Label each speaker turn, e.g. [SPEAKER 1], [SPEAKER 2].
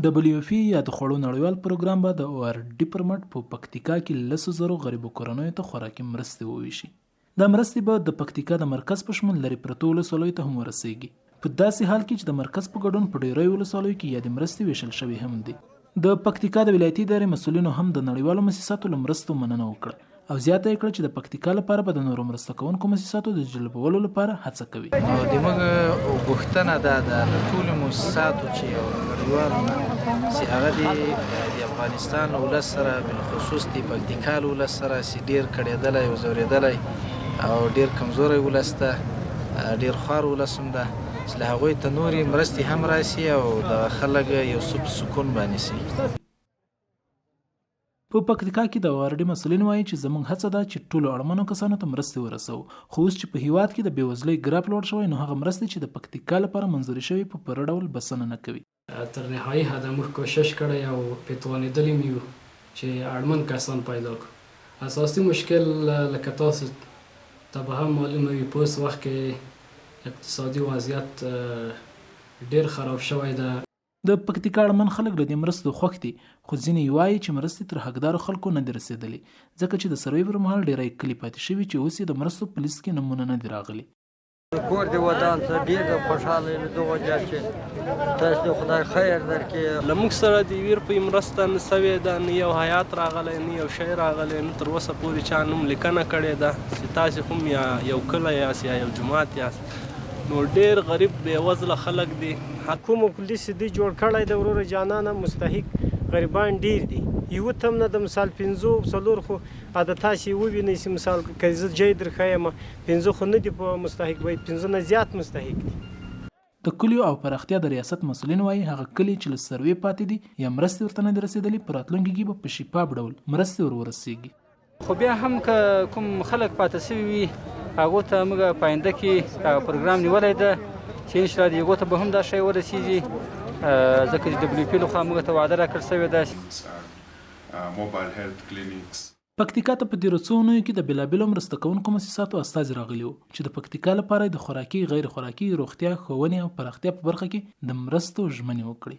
[SPEAKER 1] WFP یا د خوړو نړیوال پروګرام به د ORD پر مټ په پکتیکا کې 100,000 غریبو کورنیو ته خوراکي مرستې وویشي. دا مرستې به د پکتیکا د مرکز په شمول لرې پرتو ولسوالیو ته هم ورسیږي، په داسې حال کې چې د مرکز په ګډون په ډیری ولسوالیو کې یادې مرستې ویشل شوې هم دي. د پکتیکا د ولایتي ادارې مسؤلینو هم د نړیوالو مؤسساتو له مرستو مننه وکړه او زیاته یې کړه چې د پکتیکا لپاره به د نورو مرسته کوونکو مؤسساتو د جلبولو لپاره هڅه کوي.
[SPEAKER 2] دموږ غوښتنه ده د ټولو مؤسساتو چې یو نړیوال چې هغه د افغانستان ولس سره بالخصوص د پکتیکا ولس سره چې ډېر کړېدلی او ځورېدلی او ډېر کمزوری ولس ده، ډېر خوار ولس هم ده، چې له هغوی ته نورې مرستې هم راسي او د خلک یو څه په سکون باندې سي.
[SPEAKER 1] په پکتیکا کې د ORD مسؤلین وایي چې زموږ هڅه ده چې ټولو اړمنو کسانو ته مرستې ورسوو، خو اوس چې په هیواد کې د بېوزلۍ ګراف لوړ شوی نو هغه مرستې چې د پکتیکا لپاره منظوري شوي په پوره ډول بسنه نه کوي.
[SPEAKER 3] تر نهایي حده موږ کوشش کړی او په توانېدلي مې یو چې اړمن کسان پیدا کړو. اساسي مشکل لکه تاسو ته به هم معلومه وي په اوس وخت کې اقتصادي وضعیت ډېر خراب شوی ده.
[SPEAKER 1] د پکتیکا اړمن خلک له دې مرستو خوښ دي، خو ځینې وایي چې مرستې تر حقدارو خلکو نه دي رسېدلې، ځکه چې د سروې پر مهال ډېری کلي پاتې شوي چې اوس یې د مرستو په لیست کې نمونه نه دي راغلي.
[SPEAKER 4] کور دې ودان څه ډېر خوشحاله یم د وجه چې تاسو د خدای خیر درکړي.
[SPEAKER 5] له موږ سره د یوې روپۍ مرسته نه سوې ده، نه یو حیات راغلی، نه یو شی راغلی، نه تر اوسه پورې چا نوم لیکنه کړې ده چې تاسې هم یا یو کلی یاست یا یو جومات یاست. نو ډېر غریب بېوزله خلک دي.
[SPEAKER 6] کومو پولیس دې جوړ کړی د وروره جانانه مستحق غریبان ډېر دي. یوه تم نه د مثال 5 خو د تاسې ووینئ چې مثال که زه جای در ښیم 5 خو نه دي په مستحق، باید 5 نه زیات مستحق دي.
[SPEAKER 1] د کلیو او پراختیا د ریاست مسؤلین وایي هغه کلي چې له سروې پاتې دي یا مرستې ورته نه دي رسېدلې په راتلونکي کې به په شفاف ډول مرستې ورسیږي.
[SPEAKER 7] خو بیا هم که کوم خلک پاتې شوي وي هغو ته موږ په آینده کې هغه پروګرام نیولی ده چې انشاءالله د هغو ته به هم دا شی ورسېږي، ځکه چې WFP لخوا موږ ته وعده راکړل شوې ده.
[SPEAKER 1] پکتیکا ته په تېرو څو اونیو کې د بېلابېلو مرسته کوونکو مؤسساتو استازي راغلي وو چې د پکتیکا لپاره د خوراکي، غیر خوراکي، روغتیا، ښوونې او پراختیا په برخه کې د مرستو ژمنې وکړي.